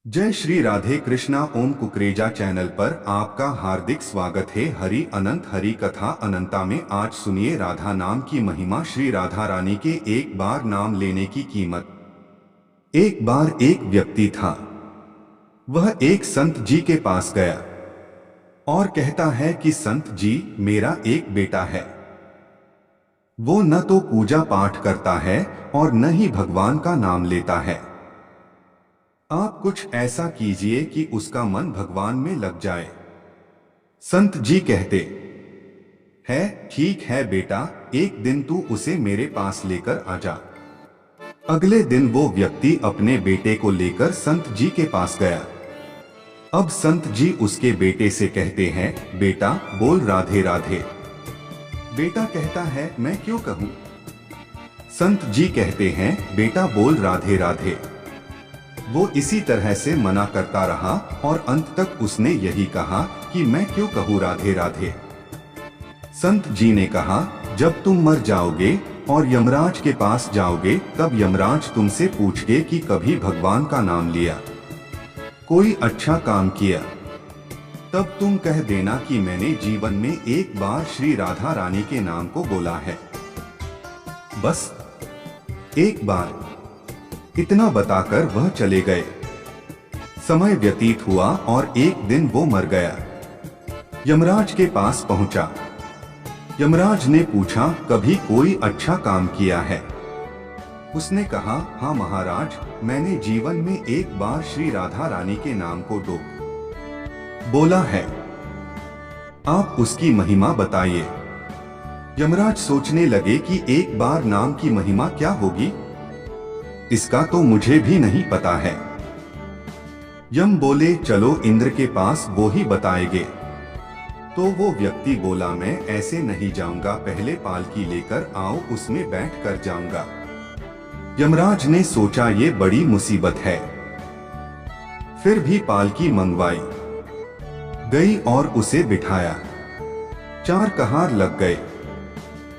जय श्री राधे कृष्णा। ओम कुकरेजा चैनल पर आपका हार्दिक स्वागत है। हरि अनंत हरि कथा अनंता में आज सुनिए राधा नाम की महिमा। श्री राधा रानी के एक बार नाम लेने की कीमत। एक बार एक व्यक्ति था। वह एक संत जी के पास गया और कहता है कि संत जी, मेरा एक बेटा है। वो न तो पूजा पाठ करता है और न ही भगवान का नाम लेता है। आप कुछ ऐसा कीजिए कि उसका मन भगवान में लग जाए। संत जी कहते है, ठीक है बेटा, एक दिन तू उसे मेरे पास लेकर आ जा। अगले दिन वो व्यक्ति अपने बेटे को लेकर संत जी के पास गया। अब संत जी उसके बेटे से कहते हैं, बेटा बोल राधे राधे। बेटा कहता है, मैं क्यों कहूँ। संत जी कहते हैं, बेटा बोल राधे राधे। वो इसी तरह से मना करता रहा और अंत तक उसने यही कहा कि मैं क्यों कहूँ राधे राधे। संत जी ने कहा, जब तुम मर जाओगे और यमराज के पास जाओगे तब यमराज तुमसे पूछे कि कभी भगवान का नाम लिया, कोई अच्छा काम किया, तब तुम कह देना कि मैंने जीवन में एक बार श्री राधा रानी के नाम को बोला है, बस एक बार। इतना बताकर वह चले गए। समय व्यतीत हुआ और एक दिन वो मर गया। यमराज के पास पहुंचा। यमराज ने पूछा, कभी कोई अच्छा काम किया है। उसने कहा, हाँ महाराज, मैंने जीवन में एक बार श्री राधा रानी के नाम को बोला है। आप उसकी महिमा बताइए। यमराज सोचने लगे कि एक बार नाम की महिमा क्या होगी, इसका तो मुझे भी नहीं पता है। यम बोले, चलो इंद्र के पास, वो ही बताएंगे। तो वो व्यक्ति बोला, मैं ऐसे नहीं जाऊंगा, पहले पालकी लेकर आओ, उसमें बैठ कर जाऊंगा। यमराज ने सोचा ये बड़ी मुसीबत है। फिर भी पालकी मंगवाई गई और उसे बिठाया। 4 कहार लग गए।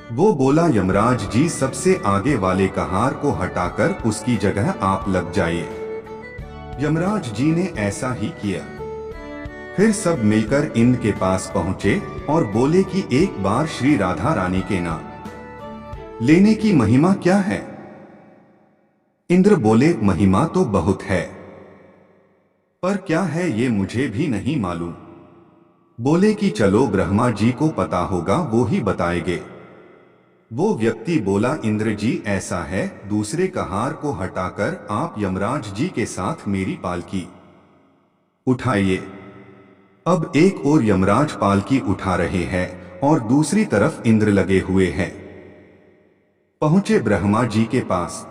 वो बोला, यमराज जी, सबसे आगे वाले कहार को हटाकर उसकी जगह आप लग जाइए। यमराज जी ने ऐसा ही किया। फिर सब मिलकर इंद्र के पास पहुंचे और बोले कि एक बार श्री राधा रानी के नाम लेने की महिमा क्या है। इंद्र बोले, महिमा तो बहुत है, पर क्या है ये मुझे भी नहीं मालूम। बोले कि चलो ब्रह्मा जी को पता होगा, वो ही बताएंगे। वो व्यक्ति बोला, इंद्र जी ऐसा है, दूसरे कहार को हटाकर आप यमराज जी के साथ मेरी पालकी उठाइए। अब एक और यमराज पालकी उठा रहे हैं और दूसरी तरफ इंद्र लगे हुए हैं। पहुंचे ब्रह्मा जी के पास।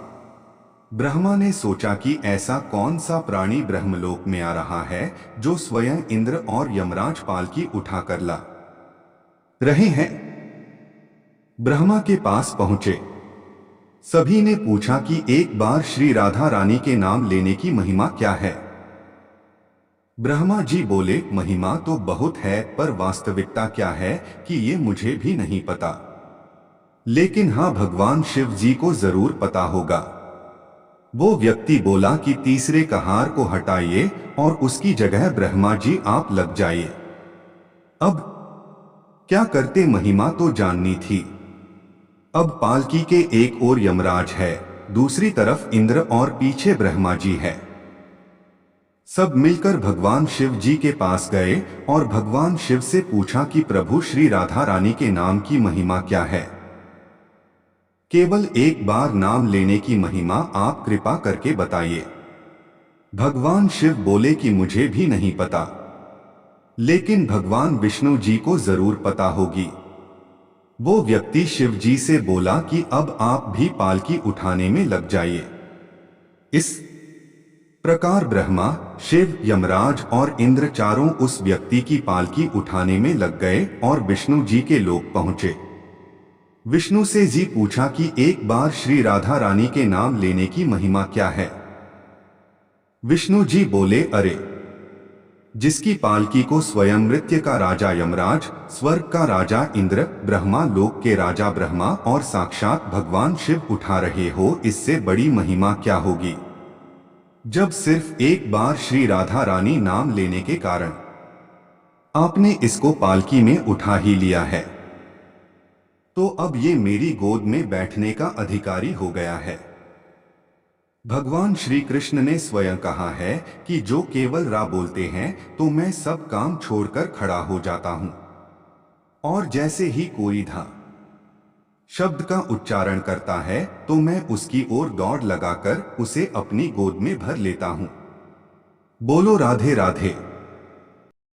ब्रह्मा ने सोचा कि ऐसा कौन सा प्राणी ब्रह्मलोक में आ रहा है जो स्वयं इंद्र और यमराज पालकी उठाकर ला रहे हैं। ब्रह्मा के पास पहुंचे। सभी ने पूछा कि एक बार श्री राधा रानी के नाम लेने की महिमा क्या है। ब्रह्मा जी बोले, महिमा तो बहुत है, पर वास्तविकता क्या है कि ये मुझे भी नहीं पता, लेकिन हाँ, भगवान शिव जी को जरूर पता होगा। वो व्यक्ति बोला कि तीसरे कहार को हटाइए और उसकी जगह ब्रह्मा जी आप लग जाइए। अब क्या करते, महिमा तो जाननी थी। अब पालकी के एक ओर यमराज है, दूसरी तरफ इंद्र और पीछे ब्रह्मा जी है। सब मिलकर भगवान शिव जी के पास गए और भगवान शिव से पूछा कि प्रभु श्री राधा रानी के नाम की महिमा क्या है। केवल एक बार नाम लेने की महिमा आप कृपा करके बताइए। भगवान शिव बोले कि मुझे भी नहीं पता, लेकिन भगवान विष्णु जी को जरूर पता होगी। वो व्यक्ति शिव जी से बोला कि अब आप भी पालकी उठाने में लग जाइए। इस प्रकार ब्रह्मा, शिव, यमराज और इंद्र चारों उस व्यक्ति की पालकी उठाने में लग गए और विष्णु जी के लोक पहुंचे। विष्णु से जी पूछा कि एक बार श्री राधा रानी के नाम लेने की महिमा क्या है। विष्णु जी बोले, अरे, जिसकी पालकी को स्वयं मृत्यु का राजा यमराज, स्वर्ग का राजा इंद्र, ब्रह्मा लोक के राजा ब्रह्मा और साक्षात भगवान शिव उठा रहे हो, इससे बड़ी महिमा क्या होगी। जब सिर्फ एक बार श्री राधा रानी नाम लेने के कारण आपने इसको पालकी में उठा ही लिया है, तो अब ये मेरी गोद में बैठने का अधिकारी हो गया है। भगवान श्री कृष्ण ने स्वयं कहा है कि जो केवल रा बोलते हैं तो मैं सब काम छोड़कर खड़ा हो जाता हूं, और जैसे ही कोई धा शब्द का उच्चारण करता है तो मैं उसकी ओर दौड़ लगाकर उसे अपनी गोद में भर लेता हूं। बोलो राधे राधे।